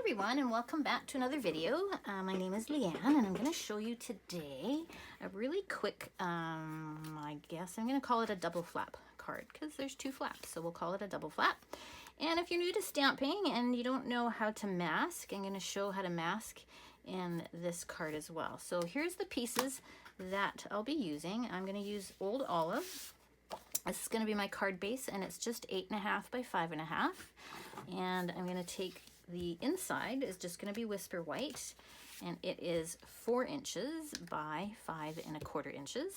everyone, and welcome back to another video. My name is Leanne, and I'm going to show you today a really quick, I guess I'm going to call it a double flap card because there's two flaps, so we'll call it a double flap. And if you're new to stamping and you don't know how to mask, I'm going to show how to mask in this card as well. So here's the pieces that I'll be using. I'm going to use Old Olive. This is going to be my card base, and it's just 8.5 by 5.5. And I'm going to take the inside is just going to be Whisper White, and it is 4 inches by 5.25 inches.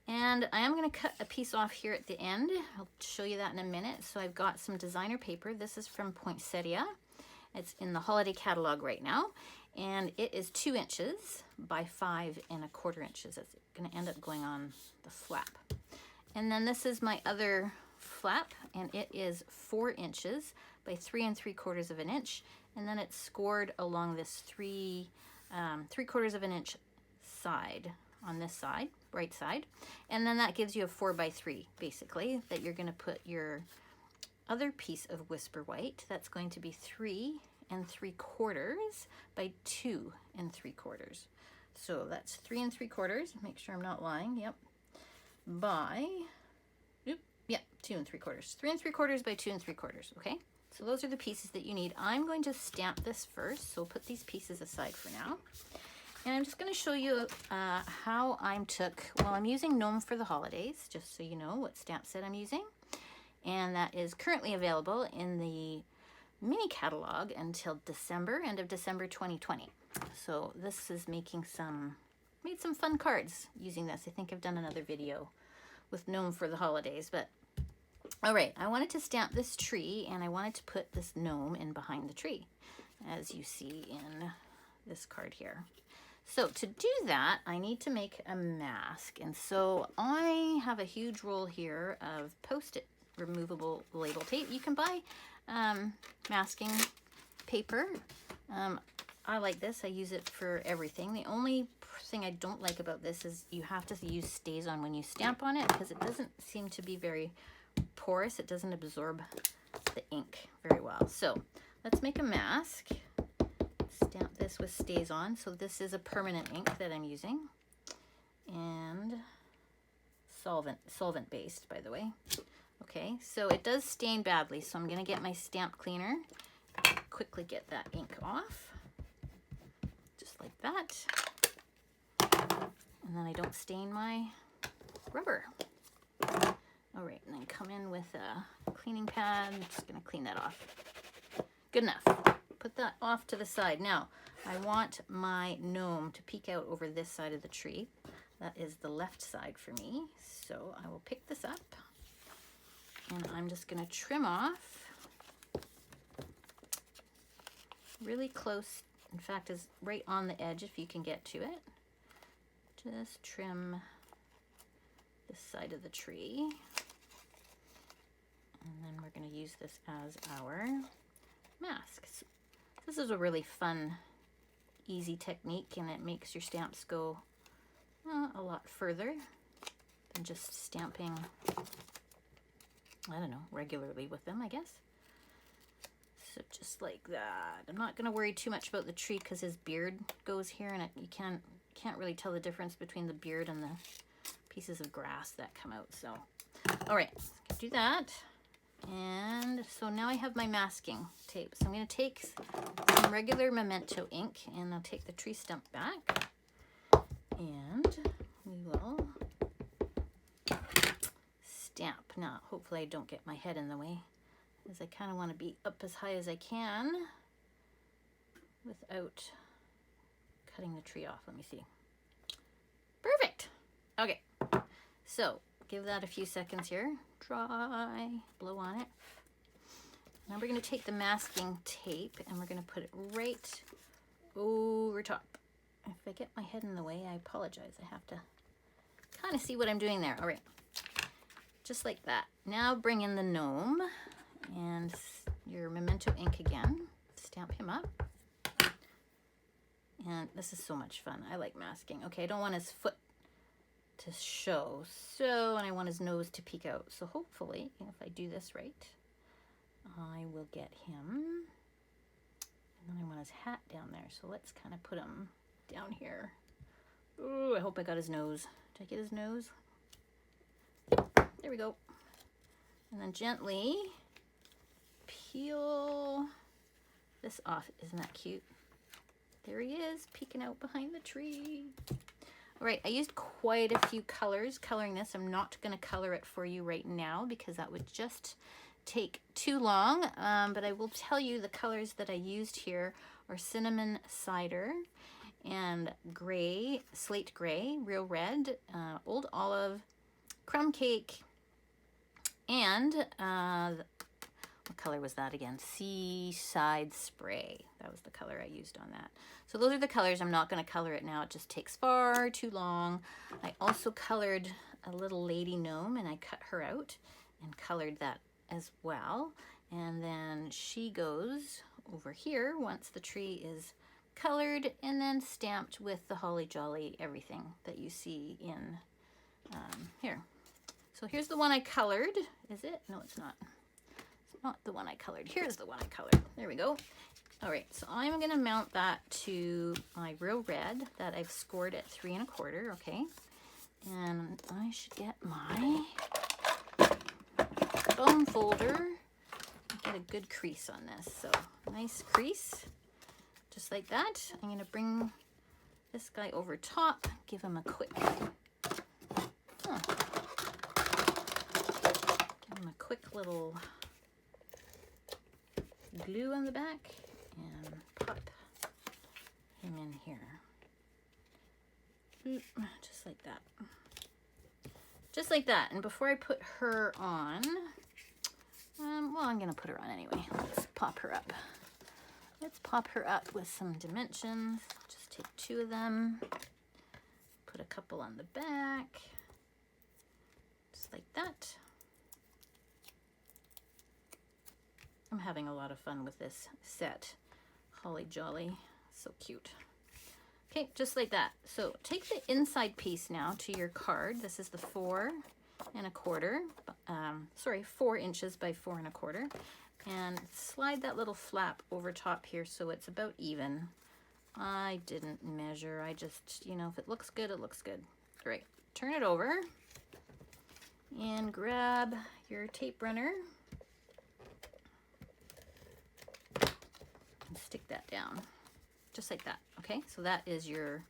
And I am going to cut a piece off here at the end. I'll show you that in a minute. So I've got some designer paper. This is from Poinsettia. It's in the holiday catalog right now, and it is 2 inches by 5.25 inches. It's going to end up going on the flap. And then this is my other flap, and it is 4 inches by 3.75 of an inch, and then it's scored along this 3/4 of an inch side on this side, right side, and then that gives you a 4 by 3 basically that you're going to put your other piece of Whisper White. That's going to be 3.75 by 2.75. So that's 3.75. Make sure I'm not lying. Yep. By 2.75. 3.75 by 2.75. Okay. So those are the pieces that you need. I'm going to stamp this first, so put these pieces aside for now. And I'm just going to show you how I took, well, I'm using Gnome for the Holidays, just so you know what stamp set I'm using. And that is currently available in the mini catalog until December, end of December 2020. So this is made some fun cards using this. I think I've done another video with Gnome for the Holidays, but all right, I wanted to stamp this tree, and I wanted to put this gnome in behind the tree, as you see in this card here. So to do that, I need to make a mask. And so I have a huge roll here of Post-it removable label tape. You can buy masking paper. I like this. I use it for everything. The only thing I don't like about this is you have to use StazOn when you stamp on it, because it doesn't seem to be very porous. It doesn't absorb the ink very well. So let's make a mask. Stamp this with StazOn. So this is a permanent ink that I'm using, and solvent based, by the way. Okay, so it does stain badly, so I'm going to get my stamp cleaner, quickly get that ink off, just like that. And then I don't stain my rubber. All right, and then come in with a cleaning pad. I'm just going to clean that off. Good enough. Put that off to the side. Now, I want my gnome to peek out over this side of the tree. That is the left side for me. So I will pick this up, and I'm just going to trim off really close. In fact, is right on the edge if you can get to it. Just trim this side of the tree. And then we're going to use this as our mask. This is a really fun, easy technique, and it makes your stamps go a lot further than just stamping, I don't know, regularly with them, I guess. So just like that. I'm not going to worry too much about the tree because his beard goes here, and you can't really tell the difference between the beard and the pieces of grass that come out. So, all right, do that. And so now I have my masking tape. So I'm going to take some regular Memento ink, and I'll take the tree stump back, and we will stamp. Now, hopefully I don't get my head in the way, as I kind of want to be up as high as I can without cutting the tree off. Let me see. Perfect. Okay. So give that a few seconds here. Dry, blow on it. Now we're going to take the masking tape, and we're going to put it right over top. If I get my head in the way, I apologize. I have to kind of see what I'm doing there. All right. Just like that. Now bring in the gnome and your Memento ink again. Stamp him up. And this is so much fun. I like masking. Okay, I don't want his foot to show, and I want his nose to peek out. So hopefully, if I do this right, I will get him And then I want his hat down there. So let's kind of put him down here. Ooh, I hope I got his nose. Did I get his nose? There we go. And then gently peel this off. Isn't that cute? There he is, peeking out behind the tree. All right, I used quite a few colors coloring this. I'm not going to color it for you right now because that would just take too long, but I will tell you the colors that I used here are cinnamon cider and gray, slate gray, real red, old olive, crumb cake, and what color was that again? Seaside Spray. That was the color I used on that. So those are the colors. I'm not going to color it now. It just takes far too long. I also colored a little lady gnome, and I cut her out and colored that as well. And then she goes over here once the tree is colored and then stamped with the holly jolly everything that you see in here. So here's the one I colored. Is it? No, it's not. It's not the one I colored. Here's the one I colored. There we go. All right, so I'm gonna mount that to my real red that I've scored at 3 1/4, okay? And I should get my bone folder, get a good crease on this. So nice crease, just like that. I'm gonna bring this guy over top, give him a quick, little glue on the back and pop him in here. Just like that. Just like that. And before I put her on, well, I'm going to put her on anyway. Let's pop her up. Let's pop her up with some dimensions. Just take 2 of them. Put a couple on the back. Just like that. I'm having a lot of fun with this set. Holly jolly. So cute. Okay, just like that. So take the inside piece now to your card. This is the 4 1/4. 4 inches by 4 1/4. And slide that little flap over top here so it's about even. I didn't measure. I just, you know, if it looks good, it looks good. All right, turn it over and grab your tape runner and stick that down. Just like that, okay? So that is your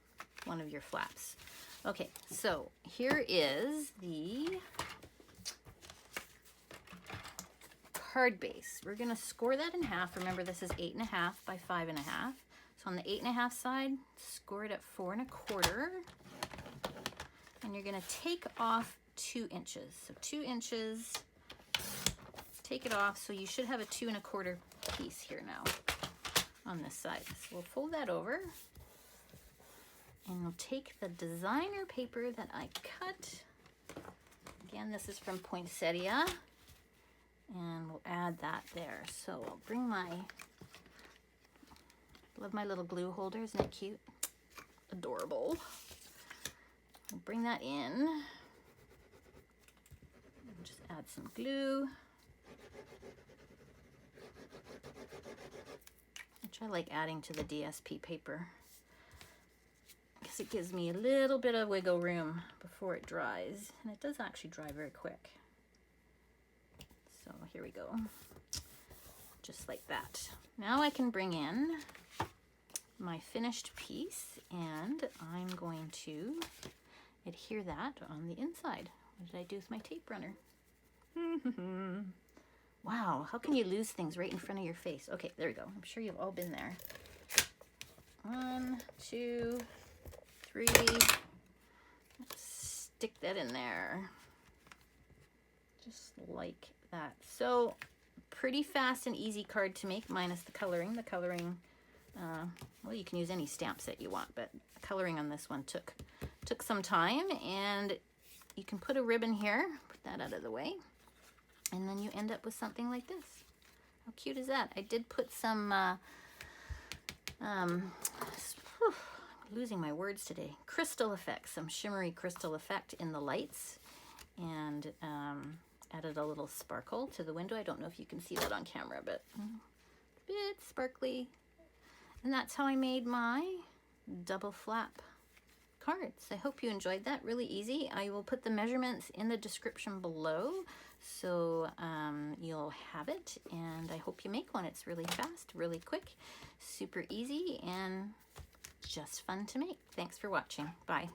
one of your flaps. Okay, so here is the card base. We're gonna score that in half. Remember, this is 8 1/2 by 5 1/2. So on the 8 1/2 side, score it at 4 1/4. And you're gonna take off 2 inches. So 2 inches, take it off. So you should have a 2 1/4 piece here now on this side. So we'll fold that over and we'll take the designer paper that I cut. Again, this is from Poinsettia, and we'll add that there. So I'll bring my, love my little glue holder, isn't it cute? Adorable. I'll bring that in. Just add some glue. Which I like adding to the DSP paper because it gives me a little bit of wiggle room before it dries, and it does actually dry very quick. So here we go, just like that. Now I can bring in my finished piece, and I'm going to adhere that on the inside. What did I do with my tape runner? Wow, how can you lose things right in front of your face? Okay, there we go. I'm sure you've all been there. 1, 2, 3. Let's stick that in there. Just like that. So, pretty fast and easy card to make, minus the coloring. The coloring, well, you can use any stamp set you want, but coloring on this one took some time. And you can put a ribbon here. Put that out of the way. And then you end up with something like this. How cute is that? I did put some, losing my words today, crystal effects, some shimmery crystal effect in the lights, and added a little sparkle to the window. I don't know if you can see that on camera, but a bit sparkly. And that's how I made my double flap cards. I hope you enjoyed that. Really easy. I will put the measurements in the description below, so you'll have it, and I hope you make one. It's really fast, really quick, super easy, and just fun to make. Thanks for watching. Bye.